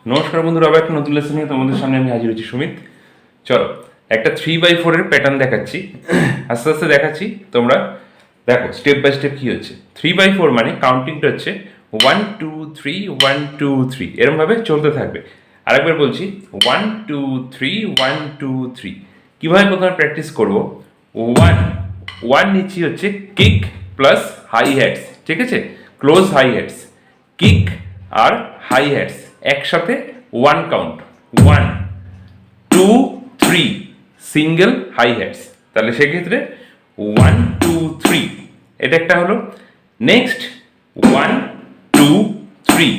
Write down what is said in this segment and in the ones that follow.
নমস্কার বন্ধুরা, আবার একটা নতুন লেসন নিয়ে তোমাদের সামনে আমি হাজির হচ্ছি সুমিত। চলো একটা 3/4 এর প্যাটার্ন দেখাচ্ছি, আস্তে আস্তে দেখাচ্ছি, তোমরা দেখো স্টেপ বাই স্টেপ কি হচ্ছে। 3/4 মানে কাউন্টিংটা হচ্ছে 1 2 3 1 2 3, এরমভাবে চলতে থাকবে। আরেকবার বলছি 1 2 3 1 2 3। কীভাবে প্রথমে প্র্যাকটিস করবো? ওয়ান নিচ্ছি হচ্ছে কিক প্লাস হাই হ্যাটস, ঠিক আছে? ক্লোজ হাই হ্যাটস, কিক আর হাই হ্যাটস একসাথে one count, 1 2 3 single hi hats. তাহলে সেক্ষেত্রে 1 2 3 এটা একটা হলো। নেক্সট 1 2 3,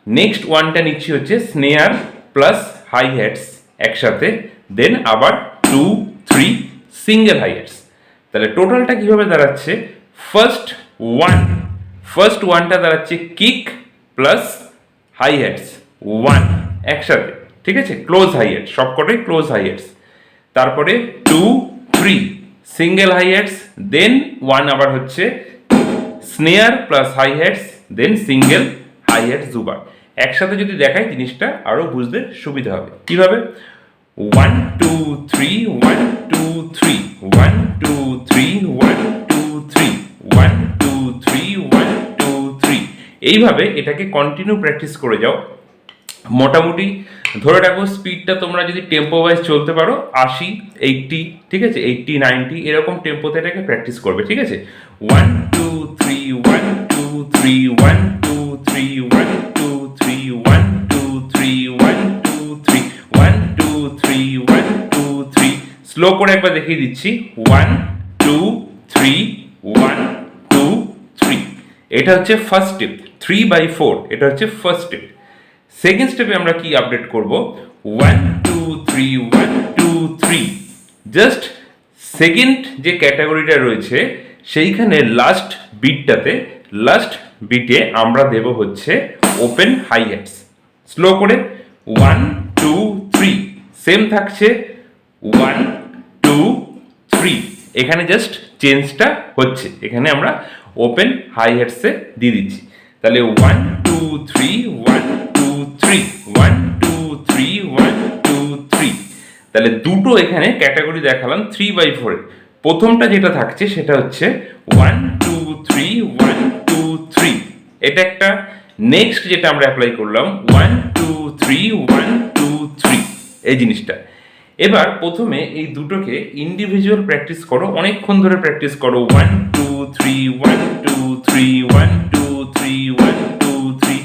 নেক্সট ওয়ানটা নিচ্ছি হচ্ছে স্নেয়ার প্লাস হাই হ্যাটস একসাথে, দেন আবার 2 3 সিঙ্গেল হাই হ্যাটস। তাহলে টোটালটা কিভাবে দাঁড়াচ্ছে? ফার্স্ট ওয়ানটা দাঁড়াচ্ছে কিক প্লাস হাই হ্যাটস 1 একসাথে, ঠিক আছে? ক্লোজ হাই হ্যাটস, সবকটাই ক্লোজ হাই হ্যাটস। তারপরে 2 3 সিঙ্গেল হাই হ্যাটস, দেন 1 আবার হচ্ছে স্নেয়ার প্লাস হাই হ্যাটস, দেন সিঙ্গেল হাই হ্যাটস দুবার। একসাথে যদি দেখাই জিনিসটা আরো বুঝতে সুবিধা হবে। কিভাবে? 1 2 3 1 2 3 1 2 3 1 2 3 1 2 3 1 2 3, এইভাবে এটাকে কন্টিনিউ প্র্যাকটিস করে যাও। মোটামুটি ধরে রাখো স্পিডটা তোমরা যদি টেম্পো ওয়াইজ চলতে পারো 80 80, ঠিক আছে? 80 90 এরকম টেম্পোতে এটাকে প্র্যাকটিস করবে, ঠিক আছে? 1 2 3 1 2 3 1 2 3 1 2 3 1 2 3 1 2 3 1 2 3 1 2 3। স্লো করে একবার দেখিয়ে দিচ্ছি, 1 2 3 1 2 3। এটা হচ্ছে ফার্স্ট স্টেপ, 3/4 এটা হচ্ছে ফার্স্ট স্টেপ। সেকেন্ড স্টেপে আমরা কি আপডেট করব? 1 2 3 1 2 3। জাস্ট সেকেন্ড যে ক্যাটাগরিটা রয়েছে সেইখানে লাস্ট বিটে আমরা দেব হচ্ছে ওপেন হাই হ্যাটস। স্লো করে 1 2 3 সেম থাকছে 1 2 3। এখানে জাস্ট চেঞ্জটা হচ্ছে, এখানে আমরা ওপেন হাই হ্যাটসে দিয়ে দিচ্ছি। তাহলে 1 2 3 1 2 3 1 2 3 1 2 3। তাহলে দুটো এখানে ক্যাটাগরি দেখালাম 3/4 এর। প্রথমটা যেটা থাকছে সেটা হচ্ছে 1 2 3 1 2 3, এটা একটা। নেক্সট যেটা আমরা অ্যাপ্লাই করলাম 1 2 3 1 2 3, এই জিনিসটা। এবার প্রথমে এই দুটোকে ইন্ডিভিজুয়াল প্র্যাকটিস করো, অনেকক্ষণ ধরে প্র্যাকটিস করো। 1 2 3 1 2 3 1 2 3 1 2 3।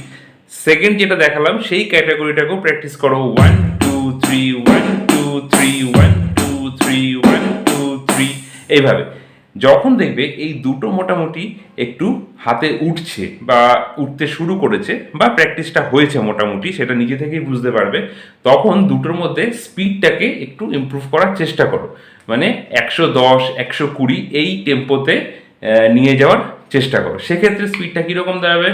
সেকেন্ড যেটা দেখালাম সেই ক্যাটাগরিটাকেও প্র্যাকটিস করো, 1 2 3 1 2 3 1 2 3 1 2 3, এইভাবে। যখন দেখবে এই দুটো মোটামুটি একটু হাতে উঠছে বা উঠতে শুরু করেছে বা প্র্যাকটিসটা হয়েছে মোটামুটি, সেটা নিজে থেকেই বুঝতে পারবে, তখন দুটোর মধ্যে স্পিডটাকে একটু ইমপ্রুভ করার চেষ্টা করো। মানে 110 120 এই টেম্পোতে নিয়ে যাওয়ার চেষ্টা করো। সেক্ষেত্রে স্পিডটা কীরকম দাঁড়াবে?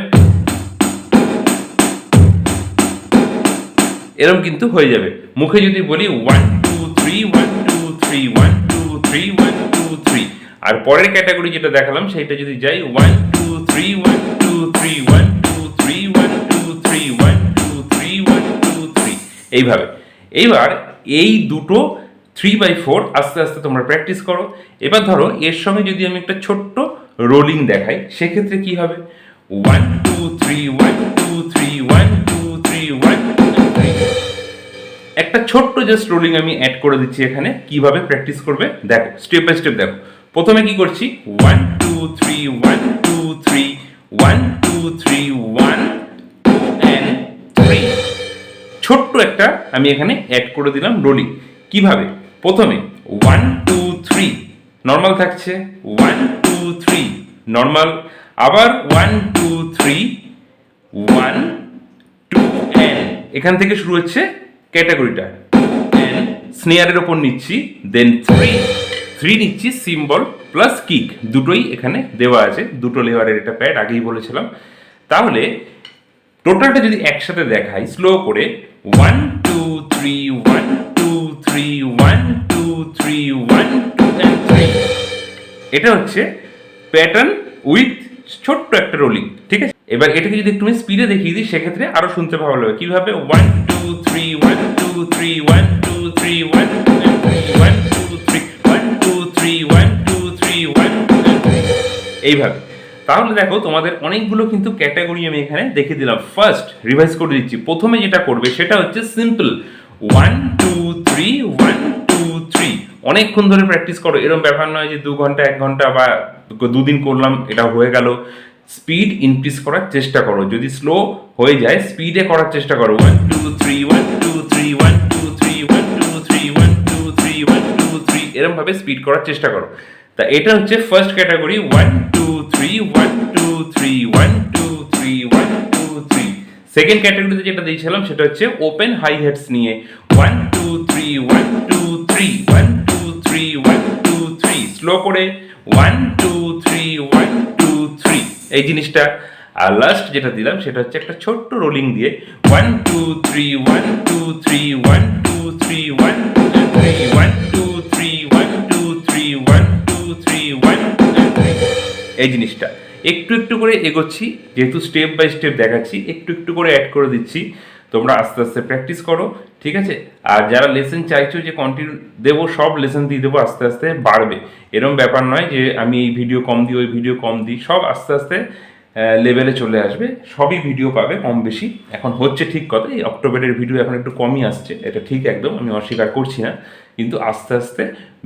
এরকম কিন্তু হয়ে যাবে। মুখে যদি বলি 1 2 3 1 2 3 1 2 3 1 2 3, আর পরের ক্যাটাগরি যেটা দেখালাম সেইটা যদি যাই 1 2 3 1 2 3 1 2 3 1 2 3 1 2 3 1 2 3, এইভাবে। এইবার এই দুটো 3/4 আস্তে আস্তে তোমরা প্র্যাকটিস করো। এবার ধরো এর সঙ্গে যদি আমি একটা ছোট্ট রোলিং দেখাই, সেক্ষেত্রে কি হবে? 1 2 3 1 2 3 1 2 3 1 2 3। একটা ছোট্ট জাস্ট রোলিং আমি অ্যাড করে দিচ্ছি এখানে। কিভাবে প্র্যাকটিস করবে দেখো, স্টেপ বাই স্টেপ দেখো। প্রথমে কি করছি? 1 2 3 1 2 3 1 2 3 1 2 and 3। ছোট্ট একটা আমি এখানে অ্যাড করে দিলাম রোলিং। কিভাবে? প্রথমে 1 2 3 নর্মাল থাকছে, 1 2 3 নর্মাল, আবার 1 2 3 1 2 and, এখান থেকে শুরু হচ্ছে ক্যাটাগরিটা। and স্নেয়ারের ওপর নিচ্ছি, দেন 3 নিচ্ছি সিম্বল প্লাস কিক, দুটোই এখানে দেওয়া আছে, দুটো লেয়ারের এটা প্যাড, আগেই বলেছিলাম। তাহলে টোটালটা যদি একসাথে দেখাই স্লো করে, 1 2 3 1 2 3 1 2 3 1 2 and 3। এটা হচ্ছে প্যাটার্ন উইথ ছোট্ট একটা রোলিং, ঠিক আছে? এবার এটাকে যদি তুমি স্পিডে দেখিয়ে দিই সেক্ষেত্রে আরো শুনতে ভালো লাগবে। কিভাবে 1 2 3 1 2 3 1 2 3 1 2 3 1 2 3 1 2 3 1 2 3 1 এইভাবে। তাহলে দেখো তোমাদের অনেকগুলো কিন্তু ক্যাটাগরি আমি এখানে দেখে দিলাম। ফার্স্ট রিভাইজ করে দিচ্ছি, প্রথমে যেটা করবে সেটা হচ্ছে সিম্পল 1 2 3 1 2 3। অনেকক্ষণ ধরে প্র্যাকটিস করো, এরকম ব্যাপার নয় যে 2 ঘন্টা 1 ঘন্টা বা 2 দিন করলাম এটা হয়ে গেল। স্পিড ইনক্রিজ করার চেষ্টা করো, যদি স্লো হয়ে যায় স্পিডে করার চেষ্টা করো। 1 2 3 1 2 3 1 2 3 1 2 3 1 2 3 1 2 3 এরকম ভাবে স্পিড করার চেষ্টা করো। তা এটা হচ্ছে ফার্স্ট ক্যাটাগরি 1 2 3 1 2 3 1 2 3 1 2 3। সেকেন্ড ক্যাটাগরিতে যেটা দিয়েছিলাম সেটা হচ্ছে ওপেন হাই হেডস নিয়ে 1 2 3 1 2 3 1 2 3 1 2 3। স্লো করে 1 2 3 1 2 3 এই জিনিসটা। আর লাস্ট যেটা দিলাম সেটা হচ্ছে একটা ছোট্ট রোলিং দিয়ে 1 2 3 1 2 3 1 2 3 1 2 3 1 2 3 1 2 3 1 2 3 1 2 3 এই জিনিসটা একটু একটু করে এগোচ্ছি, যেহেতু স্টেপ বাই স্টেপ দেখাচ্ছি একটু একটু করে অ্যাড করে দিচ্ছি। তোমরা আস্তে আস্তে প্র্যাকটিস করো, ঠিক আছে? আর যারা লেসন চাইছো যে কন্টিনিউ দেবো, সব লেসন দিয়ে দেবো, আস্তে আস্তে বাড়বে। এরকম ব্যাপার নয় যে আমি এই ভিডিও কম দিই ওই ভিডিও কম দিই, সব আস্তে আস্তে লেভেলে চলে আসবে। সবই ভিডিও পাবে কম বেশি। এখন হচ্ছে ঠিক কথা, এই অক্টোবরের ভিডিও এখন একটু কমই আসছে, এটা ঠিক একদম, আমি অস্বীকার করছি না, কিন্তু আস্তে আস্তে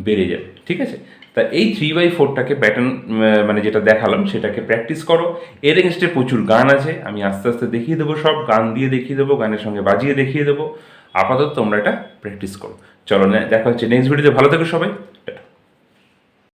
বেড়ে যাবে, ঠিক আছে? তা এই 3/4টাকে প্যাটার্ন মানে যেটা দেখালাম সেটাকে প্র্যাকটিস করো। এর এগেনস্টে প্রচুর গান আছে, আমি আস্তে আস্তে দেখিয়ে দেবো, সব গান দিয়ে দেখিয়ে দেবো, গানের সঙ্গে বাজিয়ে দেখিয়ে দেবো। আপাতত তোমরা এটা প্র্যাকটিস করো। চলো দেখা হচ্ছে নেক্সট ভিডিওতে। ভালো থেকো সবাই, টাটা।